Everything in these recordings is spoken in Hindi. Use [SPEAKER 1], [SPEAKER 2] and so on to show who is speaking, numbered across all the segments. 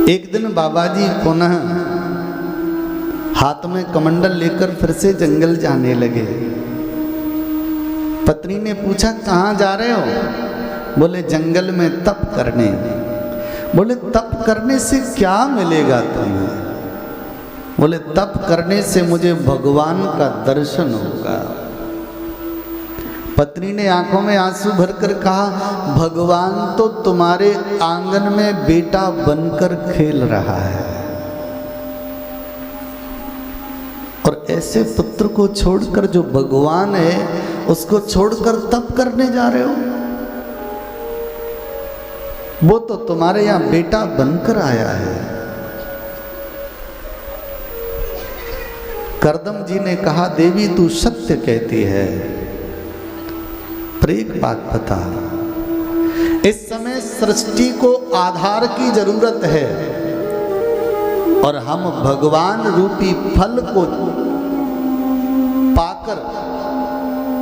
[SPEAKER 1] एक दिन बाबा जी पुनः हाथ में कमंडल लेकर फिर से जंगल जाने लगे। पत्नी ने पूछा कहाँ जा रहे हो? बोले जंगल में तप करने। बोले तप करने से क्या मिलेगा तुम्हें? बोले तप करने से मुझे भगवान का दर्शन होगा। पत्नी ने आंखों में आंसू भरकर कहा भगवान तो तुम्हारे आंगन में बेटा बनकर खेल रहा है, और ऐसे पुत्र को छोड़कर जो भगवान है उसको छोड़कर तप करने जा रहे हो? वो तो तुम्हारे यहां बेटा बनकर आया है। करदम जी ने कहा देवी तू सत्य कहती है, पर एक बात बता, इस समय सृष्टि को आधार की जरूरत है और हम भगवान रूपी फल को पाकर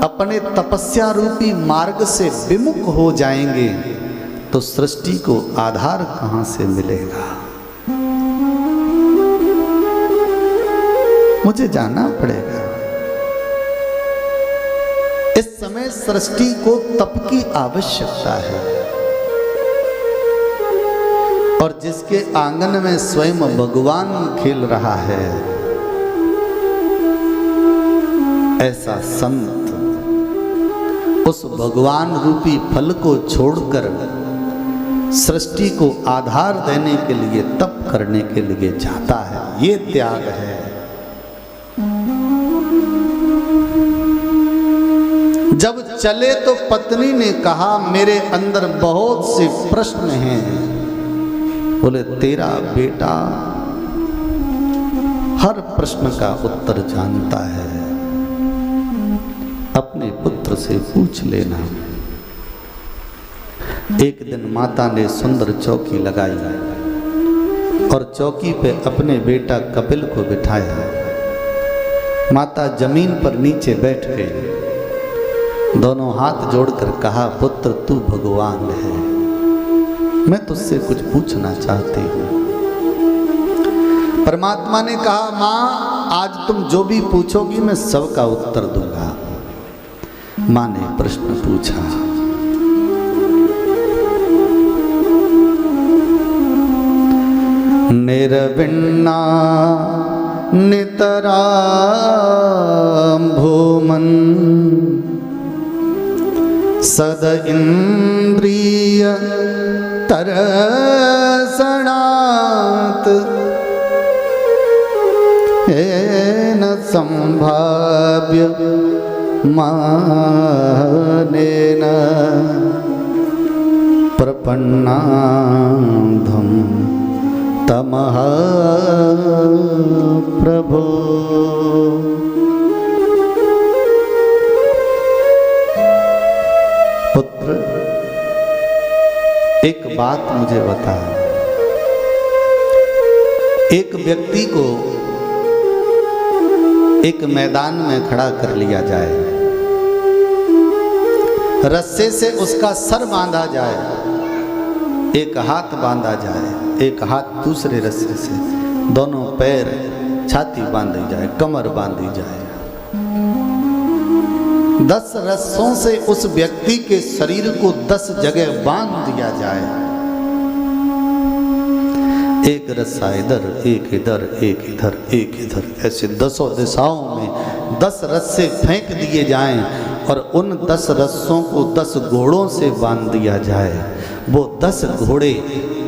[SPEAKER 1] अपने तपस्या रूपी मार्ग से विमुख हो जाएंगे तो सृष्टि को आधार कहां से मिलेगा? मुझे जाना पड़ेगा। इस समय सृष्टि को तप की आवश्यकता है, और जिसके आंगन में स्वयं भगवान खेल रहा है ऐसा संत उस भगवान रूपी फल को छोड़कर सृष्टि को आधार देने के लिए तप करने के लिए जाता है। ये त्याग है। जब चले तो पत्नी ने कहा मेरे अंदर बहुत से प्रश्न हैं। बोले तेरा बेटा हर प्रश्न का उत्तर जानता है, अपने पुत्र से पूछ लेना। एक दिन माता ने सुंदर चौकी लगाई और चौकी पे अपने बेटा कपिल को बिठाया। माता जमीन पर नीचे बैठ गई, दोनों हाथ जोड़कर कहा पुत्र तू भगवान है, मैं तुझसे कुछ पूछना चाहती हूँ। परमात्मा ने कहा माँ आज तुम जो भी पूछोगी मैं सबका उत्तर दूंगा। माँ ने प्रश्न पूछा निर्विण्णा नितरां भूमन् सद इंद्रिय तरसणात् येन संभाव्य मानेन प्रपन्नाधम तमः प्रभो। पुत्र एक बात मुझे बता, एक व्यक्ति को एक मैदान में खड़ा कर लिया जाए, रस्से से उसका सर बांधा जाए, एक हाथ बांधा जाए, एक हाथ दूसरे रस्से से, दोनों पैर छाती बांधी जाए, कमर बांधी जाए, 10 रस्सों से उस व्यक्ति के शरीर को 10 जगह बांध दिया जाए। एक रस्सा इधर, एक इधर, एक इधर, एक इधर, ऐसे 10 दिशाओं में 10 रस्से फेंक दिए जाएं और उन 10 रस्सों को 10 घोड़ों से बांध दिया जाए। वो 10 घोड़े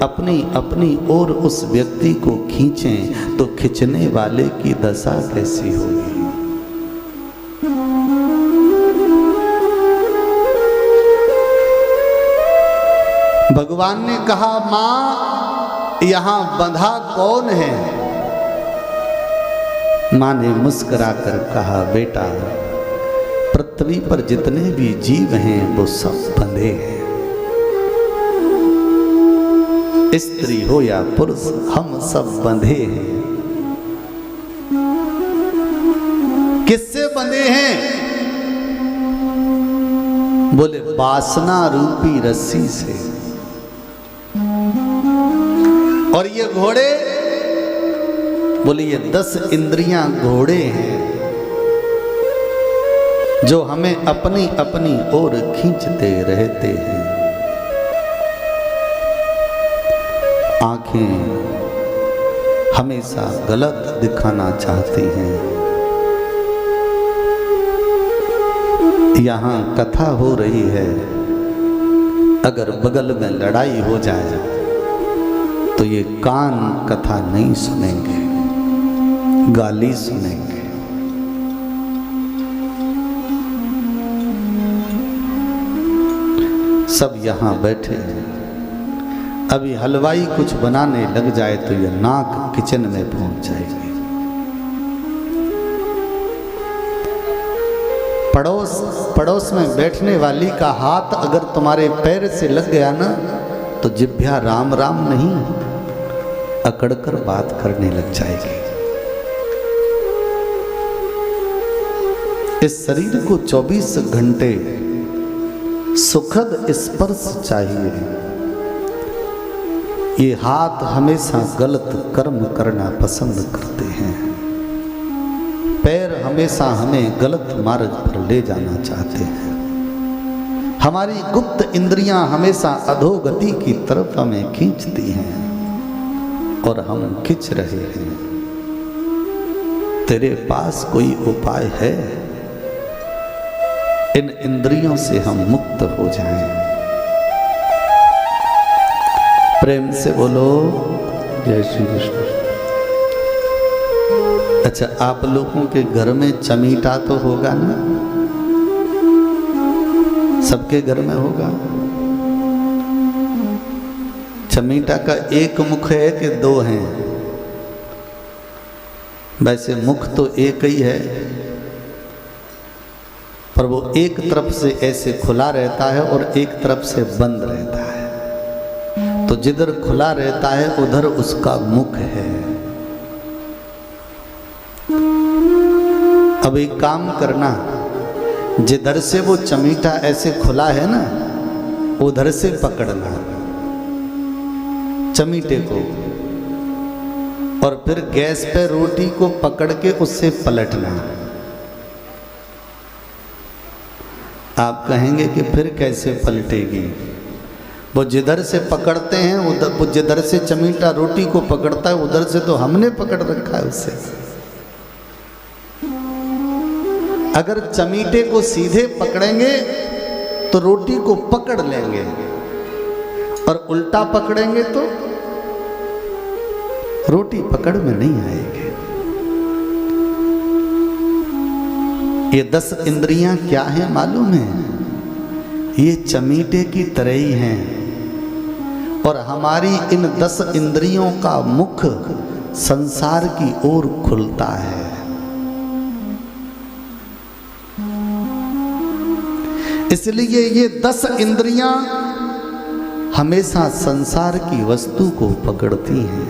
[SPEAKER 1] अपनी अपनी ओर उस व्यक्ति को खींचें तो खींचने वाले की दशा कैसी होगी? भगवान ने कहा मां यहां बंधा कौन है? मां ने मुस्कुराकर कहा बेटा पृथ्वी पर जितने भी जीव हैं वो सब बंधे हैं, स्त्री हो या पुरुष हम सब बंधे हैं। किससे बंधे हैं? बोले वासना रूपी रस्सी से। और और ये घोड़े, बोले ये 10 इंद्रियां घोड़े हैं जो हमें अपनी अपनी ओर खींचते रहते हैं। आंखें हमेशा गलत दिखाना चाहती हैं। यहाँ कथा हो रही है, अगर बगल में लड़ाई हो जाए तो ये कान कथा नहीं सुनेंगे, गाली सुनेंगे। सब यहाँ बैठे हैं, अभी हलवाई कुछ बनाने लग जाए तो ये नाक किचन में पहुंच जाएगी। पड़ोस में बैठने वाली का हाथ अगर तुम्हारे पैर से लग गया ना तो जिभ्या राम राम नहीं अकड़कर बात करने लग जाएगी। इस शरीर को 24 घंटे सुखद स्पर्श चाहिए। ये हाथ हमेशा गलत कर्म करना पसंद करते हैं, पैर हमेशा हमें गलत मार्ग पर ले जाना चाहते हैं, हमारी गुप्त इंद्रियां हमेशा अधोगति की तरफ हमें खींचती हैं और हम खिंच रहे हैं। तेरे पास कोई उपाय है? इन इंद्रियों से हम मुक्त हो जाएं। प्रेम से बोलो जय श्री कृष्ण। अच्छा, आप लोगों के घर में चमीटा तो होगा ना? सबके घर में होगा। चमीटा का एक मुख है कि 2 हैं? वैसे मुख तो एक ही है, पर वो एक तरफ से ऐसे खुला रहता है और एक तरफ से बंद रहता है। तो जिधर खुला रहता है उधर उसका मुख है। अब एक काम करना, जिधर से वो चमीटा ऐसे खुला है ना, उधर से पकड़ना चमीटे को, और फिर गैस पे रोटी को पकड़ के उससे पलटना। आप कहेंगे कि फिर कैसे पलटेगी? वो जिधर से पकड़ते हैं उधर, वो जिधर से चमीटा रोटी को पकड़ता है उधर से तो हमने पकड़ रखा है उससे। अगर चमीटे को सीधे पकड़ेंगे तो रोटी को पकड़ लेंगे, और उल्टा पकड़ेंगे तो रोटी पकड़ में नहीं आएगी। ये 10 इंद्रियां क्या हैं मालूम है? ये चमीटे की तरह ही हैं, और हमारी इन 10 इंद्रियों का मुख संसार की ओर खुलता है। इसलिए ये 10 इंद्रियां हमेशा संसार की वस्तु को पकड़ती हैं।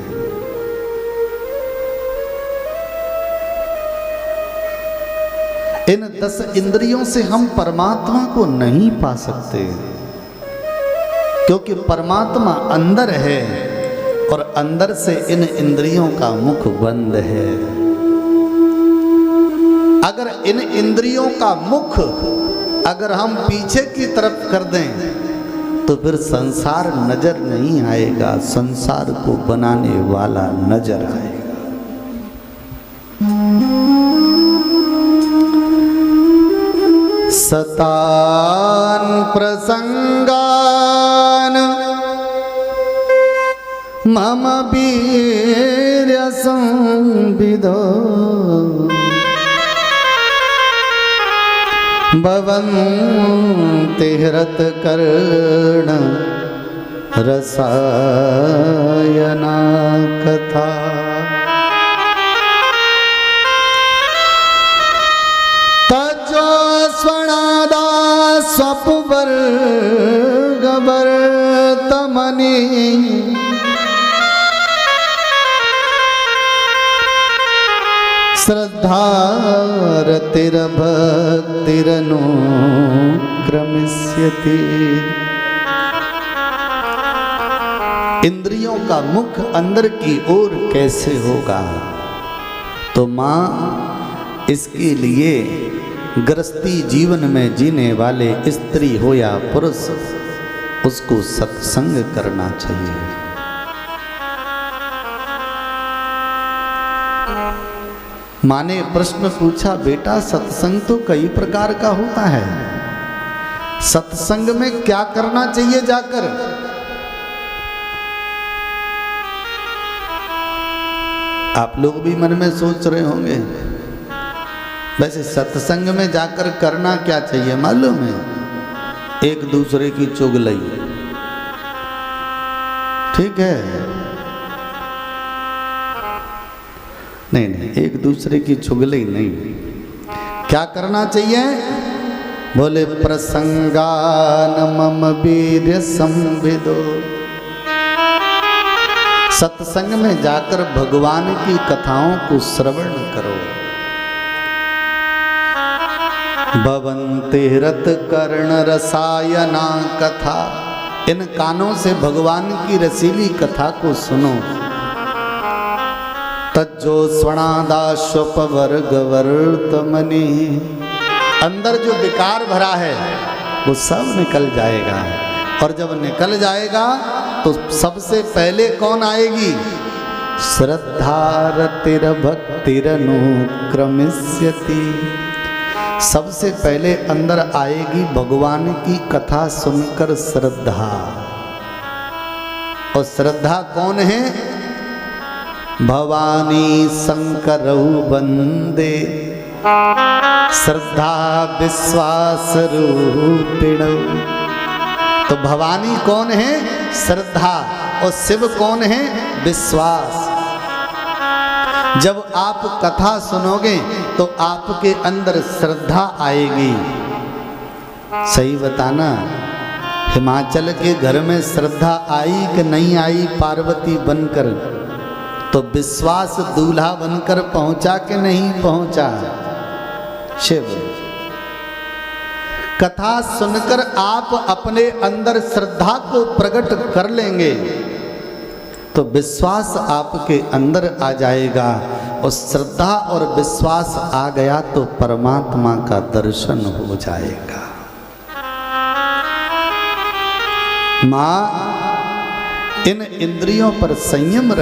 [SPEAKER 1] इन 10 इंद्रियों से हम परमात्मा को नहीं पा सकते, क्योंकि परमात्मा अंदर है और अंदर से इन इंद्रियों का मुख बंद है। अगर इन इंद्रियों का मुख अगर हम पीछे की तरफ कर दें तो फिर संसार नजर नहीं आएगा, संसार को बनाने वाला नजर आएगा। सतान प्रसंगान मम वीर्य संविदो भवन्ति हृतकर्ण रसायना कथा। तजो स्वनादा स्वपवर्गवर्तमनि श्रद्धारतिरभक्तिरनुक्रमिष्यति। इंद्रियों का मुख अंदर की ओर कैसे होगा? तो माँ इसके लिए गृहस्थी जीवन में जीने वाले स्त्री हो या पुरुष, उसको सत्संग करना चाहिए। माँ ने प्रश्न पूछा, बेटा सत्संग तो कई प्रकार का होता है, सत्संग में क्या करना चाहिए जाकर? आप लोग भी मन में सोच रहे होंगे, वैसे सत्संग में जाकर करना क्या चाहिए मालूम है? एक दूसरे की चुगली, ठीक है? नहीं, एक दूसरे की चुगली नहीं। क्या करना चाहिए? बोले प्रसंगान मम वीर्य संविदो। सत्संग में जाकर भगवान की कथाओं को श्रवण करो। भवन्ति रत कर्ण रसायना कथा, इन कानों से भगवान की रसीली कथा को सुनो। तज्जो स्वनादाश्वपवर्गवर्तमनि, अंदर जो विकार भरा है वो सब निकल जाएगा, और जब निकल जाएगा तो सबसे पहले कौन आएगी? श्रद्धा रतिर भक्तिरनुक्रमिष्यति। सबसे पहले अंदर आएगी भगवान की कथा सुनकर श्रद्धा। और श्रद्धा कौन है? भवानी शंकरौ वंदे श्रद्धा विश्वास रूपिणौ। तो भवानी कौन है? श्रद्धा। और शिव कौन है? विश्वास। जब आप कथा सुनोगे तो आपके अंदर श्रद्धा आएगी। सही बताना, हिमाचल के घर में श्रद्धा आई कि नहीं आई? पार्वती बनकर, तो विश्वास दूल्हा बनकर पहुंचा कि नहीं पहुंचा? शिव। कथा सुनकर आप अपने अंदर श्रद्धा को प्रकट कर लेंगे तो विश्वास आपके अंदर आ जाएगा, और श्रद्धा और विश्वास आ गया तो परमात्मा का दर्शन हो जाएगा। माँ इन इंद्रियों पर संयम